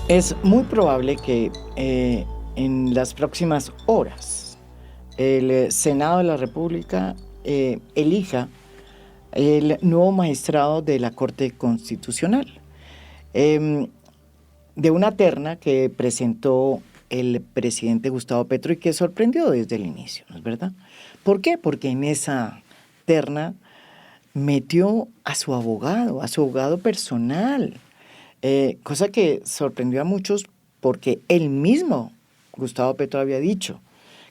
Es muy probable que en las próximas horas el Senado de la República elija el nuevo magistrado de la Corte Constitucional, eh, de una terna que presentó el presidente Gustavo Petro y que sorprendió desde el inicio, ¿no es verdad? ¿Por qué? Porque en esa terna metió a su abogado personal, cosa que sorprendió a muchos porque él mismo, Gustavo Petro, había dicho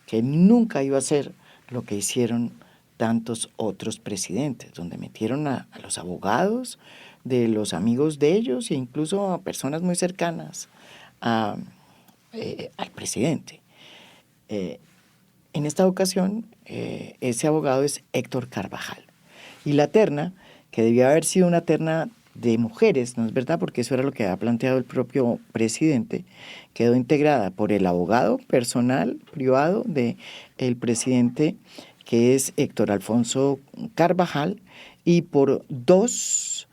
que nunca iba a hacer lo que hicieron tantos otros presidentes, donde metieron a los abogados de los amigos de ellos e incluso a personas muy cercanas a, al presidente. Eh, en esta ocasión, ese abogado es Héctor Carvajal. Y la terna, que debía haber sido una terna de mujeres, ¿no es verdad? Porque eso era lo que había planteado el propio presidente, quedó integrada por el abogado personal, privado del presidente, que es Héctor Alfonso Carvajal, y por dos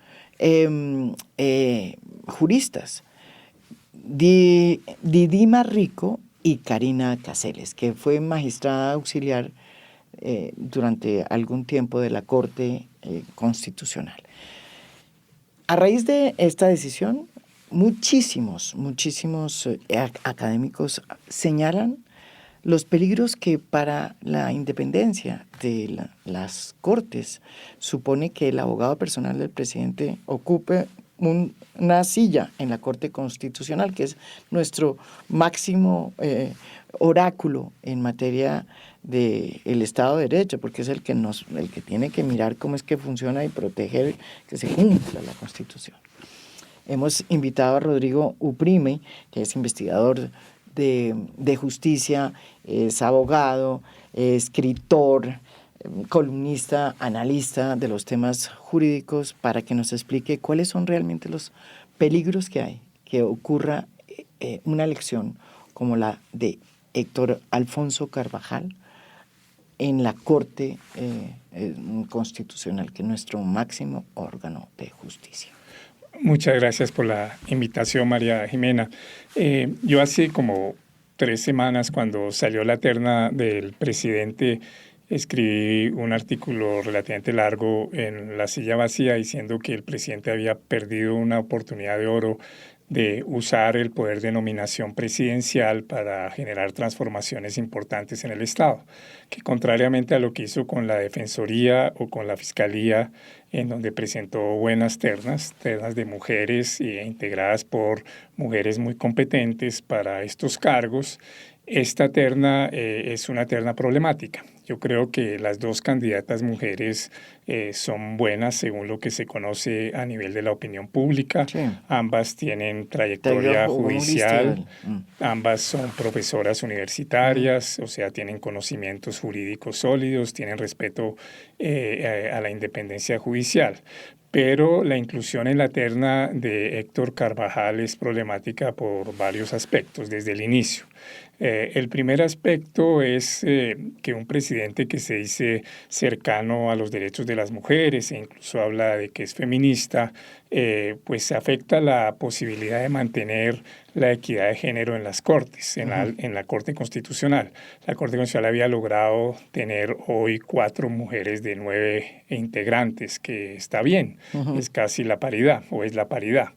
juristas, Didima Rico y Karina Caseles, que fue magistrada auxiliar durante algún tiempo de la Corte Constitucional. A raíz de esta decisión, muchísimos académicos señalan los peligros que para la independencia de las Cortes supone que el abogado personal del presidente ocupe una silla en la Corte Constitucional, que es nuestro máximo oráculo en materia del Estado de Derecho, porque es el que tiene que mirar cómo es que funciona y proteger que se cumpla la Constitución. Hemos invitado a Rodrigo Uprime, que es investigador de justicia, es abogado, escritor, columnista, analista de los temas jurídicos, para que nos explique cuáles son realmente los peligros que hay que ocurra una elección como la de Héctor Alfonso Carvajal en la Corte Constitucional, que es nuestro máximo órgano de justicia. Muchas gracias por la invitación, María Jimena. Yo hace como 3 semanas, cuando salió la terna del presidente, escribí un artículo relativamente largo en La Silla Vacía diciendo que el presidente había perdido una oportunidad de oro de usar el poder de nominación presidencial para generar transformaciones importantes en el Estado, que contrariamente a lo que hizo con la Defensoría o con la Fiscalía, en donde presentó buenas ternas de mujeres integradas por mujeres muy competentes para estos cargos, esta terna es una terna problemática. Yo creo que las 2 candidatas mujeres son buenas según lo que se conoce a nivel de la opinión pública. Sí. Ambas tienen trayectoria judicial, ambas son profesoras universitarias, o sea, tienen conocimientos jurídicos sólidos, tienen respeto a la independencia judicial. Pero la inclusión en la terna de Héctor Carvajal es problemática por varios aspectos desde el inicio. El primer aspecto es que un presidente que se dice cercano a los derechos de las mujeres e incluso habla de que es feminista, pues afecta la posibilidad de mantener la equidad de género en las Cortes, en la Corte Constitucional. La Corte Constitucional había logrado tener hoy 4 mujeres de 9 integrantes, que está bien, es casi la paridad, o es la paridad.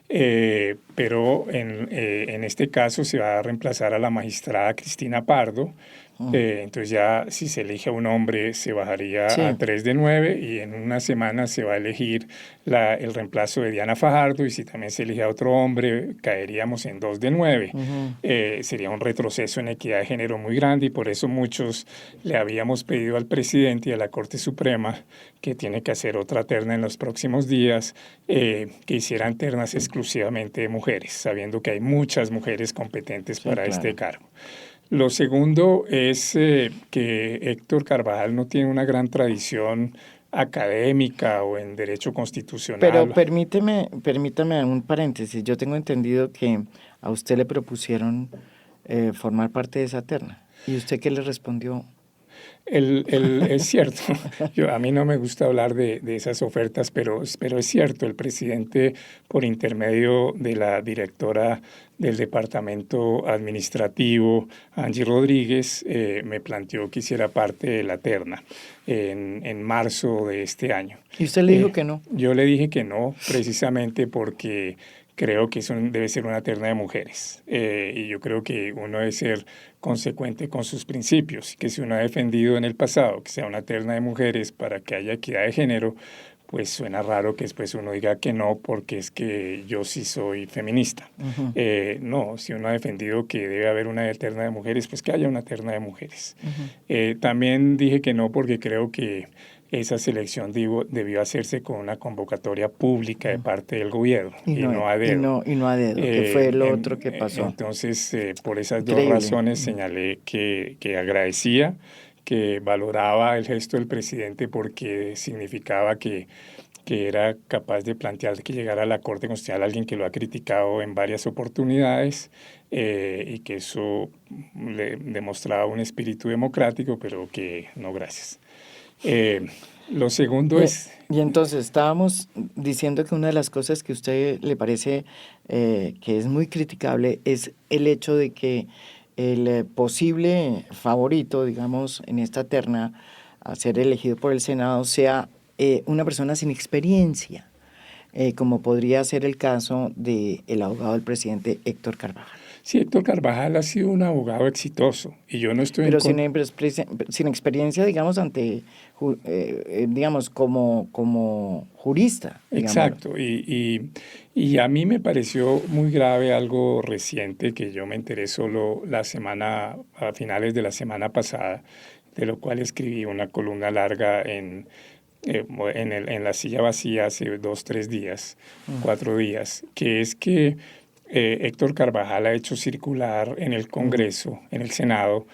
Pero en este caso se va a reemplazar a la magistrada Cristina Pardo. Entonces ya si se elige a un hombre se bajaría a 3 de 9 y en una semana se va a elegir el reemplazo de Diana Fajardo, y si también se elige a otro hombre caeríamos en 2 de 9. Sería un retroceso en equidad de género muy grande, y por eso muchos le habíamos pedido al presidente y a la Corte Suprema, que tiene que hacer otra terna en los próximos días, que hicieran ternas exclusivamente de mujeres, sabiendo que hay muchas mujeres competentes para este cargo. Lo segundo es que Héctor Carvajal no tiene una gran tradición académica o en derecho constitucional. Pero permítame un paréntesis. Yo tengo entendido que a usted le propusieron formar parte de esa terna. ¿Y usted qué le respondió? Es cierto, a mí no me gusta hablar de esas ofertas, pero es cierto, el presidente, por intermedio de la directora del departamento administrativo, Angie Rodríguez, me planteó que hiciera parte de la terna en marzo de este año. ¿Y usted le dijo que no? Yo le dije que no, precisamente porque creo que eso debe ser una terna de mujeres. Y yo creo que uno debe ser consecuente con sus principios, que si uno ha defendido en el pasado que sea una terna de mujeres para que haya equidad de género, pues suena raro que después uno diga que no porque es que yo sí soy feminista. Uh-huh. No, si uno ha defendido que debe haber una terna de mujeres, pues que haya una terna de mujeres. Uh-huh. También dije que no porque creo que esa selección debió hacerse con una convocatoria pública de parte del gobierno y no a dedo. Y no a dedo, que fue lo otro que pasó. Entonces, por esas dos razones señalé que agradecía, que valoraba el gesto del presidente porque significaba que era capaz de plantear que llegara a la Corte Constitucional alguien que lo ha criticado en varias oportunidades y que eso le demostraba un espíritu democrático, pero que no, gracias. Lo segundo es... Y entonces estábamos diciendo que una de las cosas que a usted le parece que es muy criticable es el hecho de que el posible favorito, digamos, en esta terna a ser elegido por el Senado sea una persona sin experiencia, como podría ser el caso del abogado del presidente Héctor Carvajal. Sí, Héctor Carvajal ha sido un abogado exitoso y yo no estoy... Pero sin experiencia, digamos, digamos, como jurista. Exacto, y a mí me pareció muy grave algo reciente que yo me enteré solo a finales de la semana pasada, de lo cual escribí una columna larga en la silla vacía hace 2-3 días, 4 días, que es que Héctor Carvajal ha hecho circular en el Congreso, en el Senado,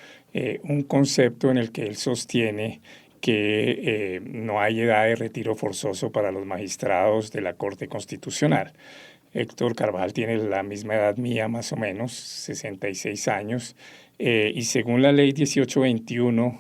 un concepto en el que él sostiene que no hay edad de retiro forzoso para los magistrados de la Corte Constitucional. Héctor Carvajal tiene la misma edad mía, más o menos, 66 años, y según la ley 1821,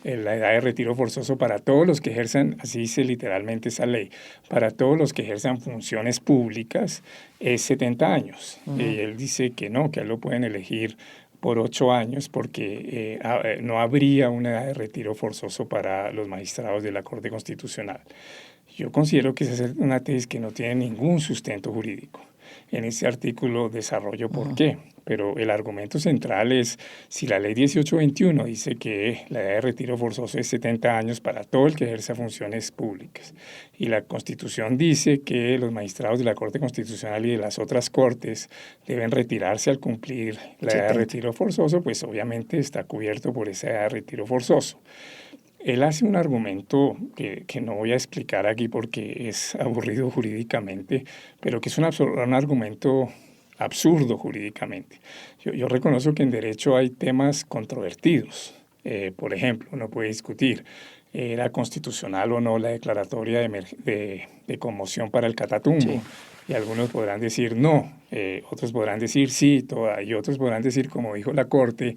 la edad de retiro forzoso para todos los que ejerzan, así dice literalmente esa ley, para todos los que ejerzan funciones públicas es 70 años. Uh-huh. Y él dice que no, que él lo pueden elegir por 8 años porque no habría una edad de retiro forzoso para los magistrados de la Corte Constitucional. Yo considero que esa es una tesis que no tiene ningún sustento jurídico. En ese artículo desarrollo por qué, pero el argumento central es si la ley 1821 dice que la edad de retiro forzoso es 70 años para todo el que ejerza funciones públicas y la Constitución dice que los magistrados de la Corte Constitucional y de las otras cortes deben retirarse al cumplir la edad de retiro forzoso, pues obviamente está cubierto por esa edad de retiro forzoso. Él hace un argumento que no voy a explicar aquí porque es aburrido jurídicamente, pero que es un argumento absurdo jurídicamente. Yo reconozco que en derecho hay temas controvertidos. Por ejemplo, uno puede discutir, ¿era constitucional o no la declaratoria de conmoción para el Catatumbo? Sí. Y algunos podrán decir no, otros podrán decir sí, y otros podrán decir, como dijo la Corte,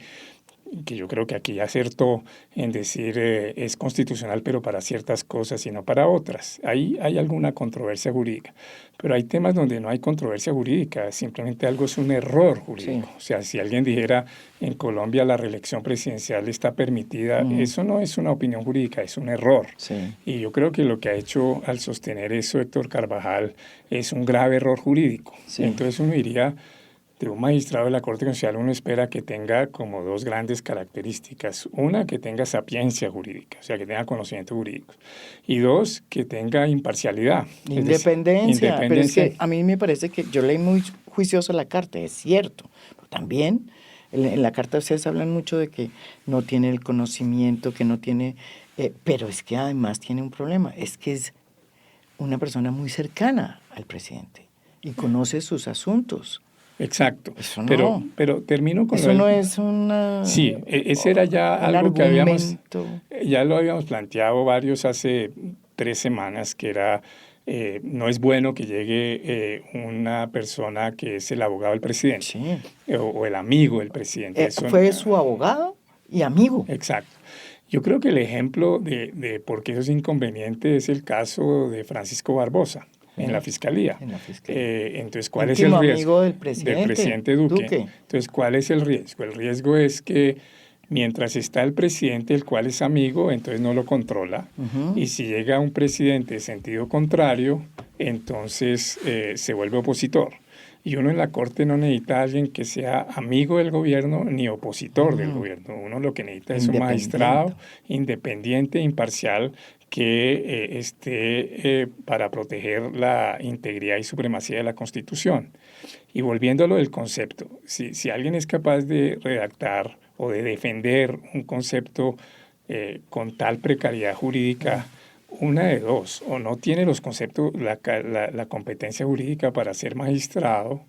que yo creo que aquí acertó en decir es constitucional pero para ciertas cosas y no para otras. Ahí hay alguna controversia jurídica, pero hay temas donde no hay controversia jurídica, simplemente algo es un error jurídico. Sí. O sea, si alguien dijera en Colombia la reelección presidencial está permitida, eso no es una opinión jurídica, es un error. Sí. Y yo creo que lo que ha hecho al sostener eso Héctor Carvajal es un grave error jurídico. Sí. Entonces uno diría, de un magistrado de la Corte Constitucional uno espera que tenga como 2 grandes características. Una, que tenga sapiencia jurídica, o sea, que tenga conocimiento jurídico. Y 2, que tenga imparcialidad. Independencia. Pero es que a mí me parece que yo leí muy juicioso la carta, es cierto. Pero también en la carta ustedes hablan mucho de que no tiene el conocimiento, que no tiene... pero es que además tiene un problema, es que es una persona muy cercana al presidente y conoce sus asuntos. Exacto, eso no. pero termino con eso no es una... Sí, ese era ya algo que ya lo habíamos planteado varios hace 3 semanas, que era, no es bueno que llegue una persona que es el abogado del presidente, sí, o el amigo del presidente. ¿Fue su abogado? y amigo. Exacto. Yo creo que el ejemplo de por qué eso es inconveniente es el caso de Francisco Barbosa en la Fiscalía. En la Fiscalía. Entonces, ¿cuál es Íntimo el riesgo? amigo del Del presidente Duque. Duque. Entonces, ¿cuál es el riesgo? El riesgo es que mientras está el presidente, el cual es amigo, entonces no lo controla. Y si llega un presidente de sentido contrario, entonces se vuelve opositor. Y uno en la Corte no necesita a alguien que sea amigo del gobierno ni opositor del gobierno. Uno lo que necesita es un magistrado independiente, imparcial, que esté para proteger la integridad y supremacía de la Constitución. Y volviendo a lo del concepto, si alguien es capaz de redactar o de defender un concepto con tal precariedad jurídica, una de dos, o no tiene los conceptos, la competencia jurídica para ser magistrado,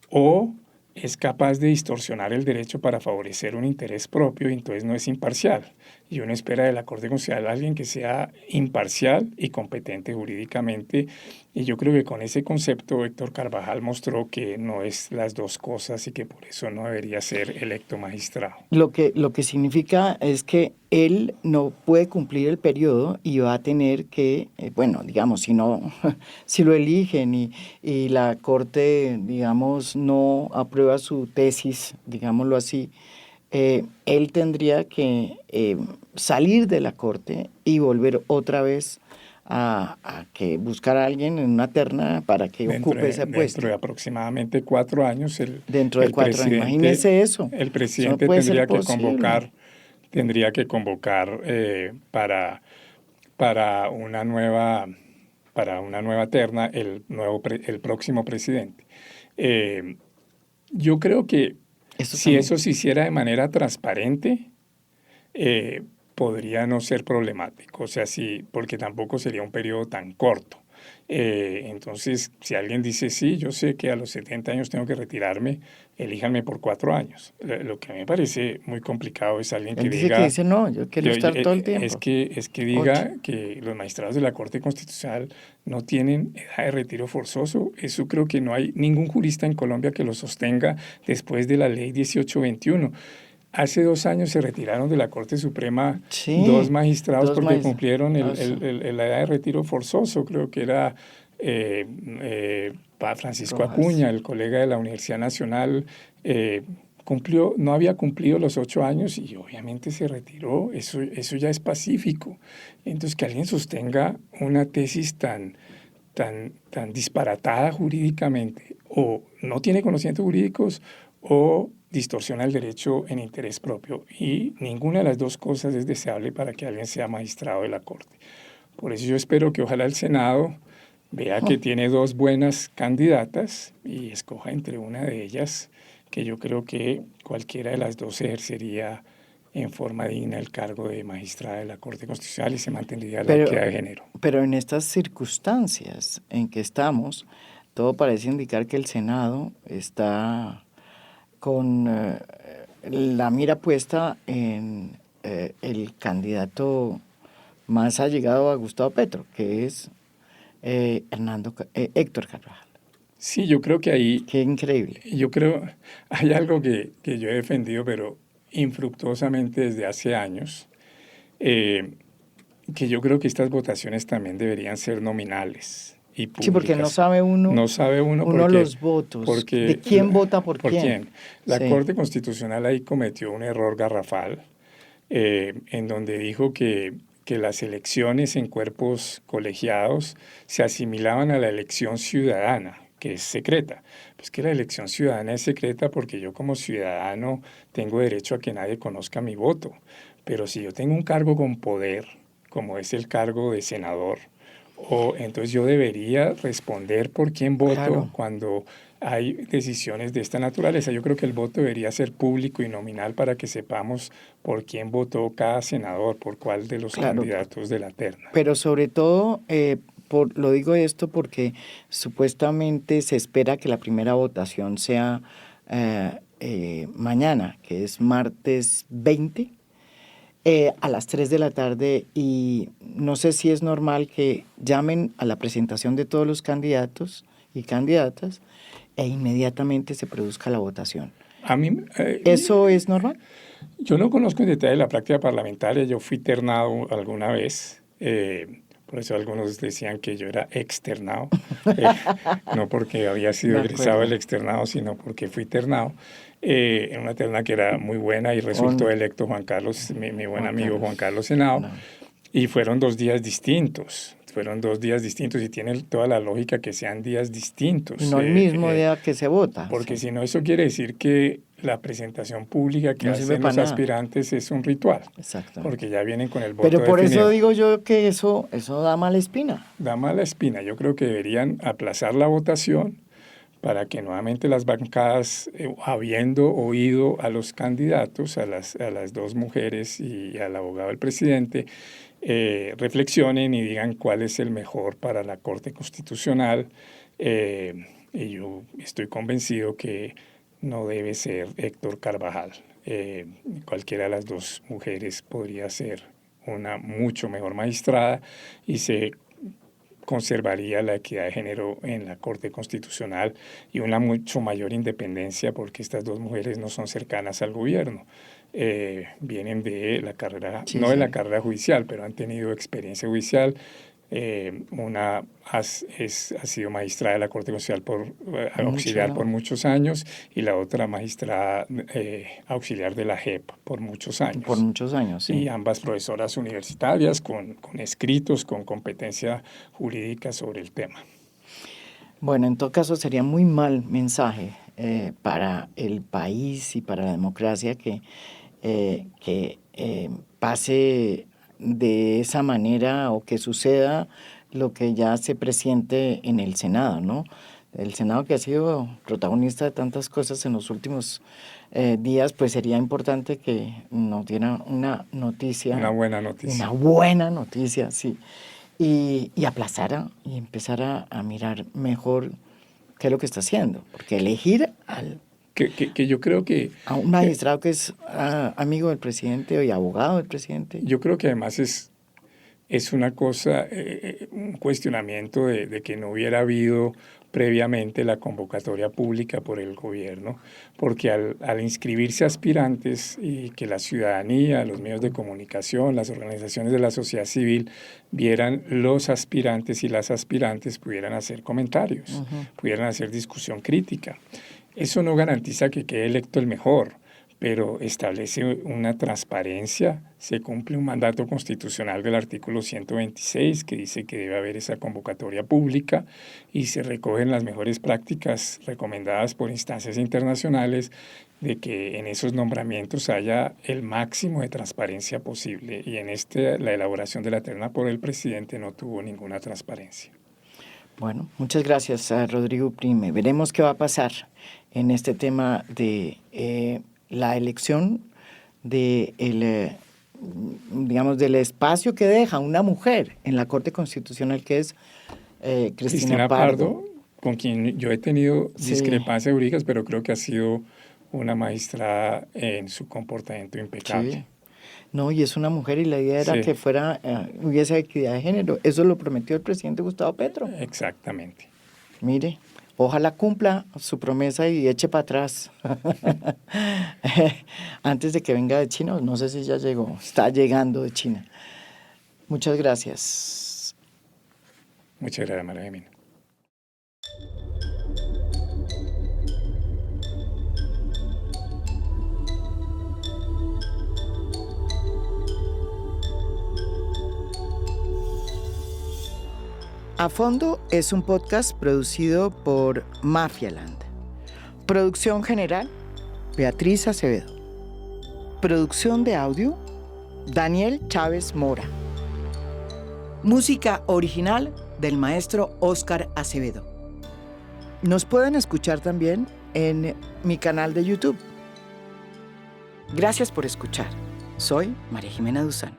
o es capaz de distorsionar el derecho para favorecer un interés propio y entonces no es imparcial. Y uno espera de la Corte Constitucional a alguien que sea imparcial y competente jurídicamente. Y yo creo que con ese concepto Héctor Carvajal mostró que no es las dos cosas y que por eso no debería ser electo magistrado. Lo que significa es que él no puede cumplir el periodo y va a tener que, bueno, digamos, si no, si lo eligen y la Corte, digamos, no aprueba su tesis, digámoslo así, él tendría que salir de la Corte y volver otra vez a que buscar a alguien en una terna para que ocupe ese puesto. Dentro de aproximadamente 4 años, dentro de 4 años, imagínese eso. El presidente no tendría que convocar para una nueva terna el próximo presidente. Yo creo que si eso se hiciera de manera transparente, podría no ser problemático, o sea, sí, porque tampoco sería un periodo tan corto. Entonces, si alguien dice, sí, yo sé que a los 70 años tengo que retirarme, elíjanme por 4 años. Lo que a mí me parece muy complicado es alguien que dice, no, yo quiero estar todo el tiempo. Es que diga que los magistrados de la Corte Constitucional no tienen edad de retiro forzoso. Eso creo que no hay ningún jurista en Colombia que lo sostenga después de la ley 1821. Hace 2 años se retiraron de la Corte Suprema 2 magistrados porque cumplieron la edad de retiro forzoso. Creo que era Francisco Acuña, el colega de la Universidad Nacional, no había cumplido los 8 años y obviamente se retiró. Eso ya es pacífico. Entonces, que alguien sostenga una tesis tan disparatada jurídicamente, o no tiene conocimientos jurídicos, o distorsiona el derecho en interés propio, y ninguna de las dos cosas es deseable para que alguien sea magistrado de la Corte. Por eso yo espero que ojalá el Senado vea que tiene 2 buenas candidatas y escoja entre una de ellas, que yo creo que cualquiera de las dos ejercería en forma digna el cargo de magistrada de la Corte Constitucional y se mantendría la equidad de género. Pero en estas circunstancias en que estamos, todo parece indicar que el Senado está con la mira puesta en el candidato más allegado a Gustavo Petro, que es Héctor Carvajal. Sí, yo creo que ahí... Qué increíble. Yo creo, hay algo que yo he defendido, pero infructuosamente desde hace años, que yo creo que estas votaciones también deberían ser nominales y públicas. Sí, porque no sabe uno los votos, de quién vota por quién. La Corte Constitucional ahí cometió un error garrafal, en donde dijo que las elecciones en cuerpos colegiados se asimilaban a la elección ciudadana, que es secreta. Pues que la elección ciudadana es secreta porque yo como ciudadano tengo derecho a que nadie conozca mi voto. Pero si yo tengo un cargo con poder, como es el cargo de senador, entonces yo debería responder por quién voto cuando hay decisiones de esta naturaleza. Yo creo que el voto debería ser público y nominal para que sepamos por quién votó cada senador, por cuál de los candidatos de la terna. Pero sobre todo, lo digo esto porque supuestamente se espera que la primera votación sea mañana, que es martes 20, a las 3 de la tarde, y no sé si es normal que llamen a la presentación de todos los candidatos y candidatas e inmediatamente se produzca la votación. A mí, ¿Eso es normal? Yo no conozco en detalle la práctica parlamentaria, yo fui ternado alguna vez, por eso algunos decían que yo era externado, eh, no porque había sido Me egresado acuerdo. del externado, sino porque fui ternado en una terna que era muy buena y resultó Con electo Juan Carlos, mi buen Juan amigo Juan Carlos. Carlos Henao, No. y fueron 2 días distintos. Fueron 2 días distintos y tiene toda la lógica que sean días Y distintos. no el mismo día que se vota. Porque Sí. si no, eso quiere decir que la presentación pública que No sirve hacen para los nada. aspirantes es un ritual, Exactamente. porque ya vienen con el voto Pero por eso definido. digo yo que eso da mala espina. Da mala espina. Yo creo que deberían aplazar la votación para que nuevamente las bancadas, habiendo oído a los candidatos, a las dos mujeres y al abogado del presidente, reflexionen y digan cuál es el mejor para la Corte Constitucional. Y yo estoy convencido que no debe ser Héctor Carvajal. Cualquiera de las dos mujeres podría ser una mucho mejor magistrada y se conservaría la equidad de género en la Corte Constitucional y una mucho mayor independencia porque estas dos mujeres no son cercanas al gobierno. Vienen de la carrera, Sí, no de sí. la carrera judicial, pero han tenido experiencia judicial. Una ha sido magistrada de la Corte Constitucional auxiliar por muchos años y la otra magistrada auxiliar de la JEP por muchos años. Por muchos años, sí. Y ambas profesoras universitarias con escritos, con competencia jurídica sobre el tema. Bueno, en todo caso sería muy mal mensaje para el país y para la democracia que pase de esa manera o que suceda lo que ya se presiente en el Senado, ¿no? El Senado, que ha sido protagonista de tantas cosas en los últimos días, pues sería importante que nos diera una noticia. Una buena noticia. Una buena noticia, sí. Y aplazara y empezara a mirar mejor qué es lo que está haciendo. Porque elegir Que yo creo que... a un magistrado que es amigo del presidente y abogado del presidente. Yo creo que además es una cosa, un cuestionamiento de que no hubiera habido previamente la convocatoria pública por el gobierno, porque al inscribirse aspirantes y que la ciudadanía, los medios de comunicación, las organizaciones de la sociedad civil vieran los aspirantes y las aspirantes pudieran hacer comentarios, pudieran hacer discusión crítica. Eso no garantiza que quede electo el mejor, pero establece una transparencia, se cumple un mandato constitucional del artículo 126 que dice que debe haber esa convocatoria pública y se recogen las mejores prácticas recomendadas por instancias internacionales de que en esos nombramientos haya el máximo de transparencia posible y en la elaboración de la terna por el presidente no tuvo ninguna transparencia. Bueno, muchas gracias a Rodrigo Prime. Veremos qué va a pasar en este tema de la elección digamos, del espacio que deja una mujer en la Corte Constitucional, que es Cristina Pardo, con quien yo he tenido discrepancias jurídicas, pero creo que ha sido una magistrada en su comportamiento impecable. Sí. No, y es una mujer y la idea era Sí. que hubiese equidad de género. Eso lo prometió el presidente Gustavo Petro. Exactamente. Mire, ojalá cumpla su promesa y eche para atrás. Antes de que venga de China, no sé si ya llegó, está llegando de China. Muchas gracias. Muchas gracias, María Jimena. A Fondo es un podcast producido por Mafialand. Producción general, Beatriz Acevedo. Producción de audio, Daniel Chávez Mora. Música original del maestro Óscar Acevedo. Nos pueden escuchar también en mi canal de YouTube. Gracias por escuchar. Soy María Jimena Duzán.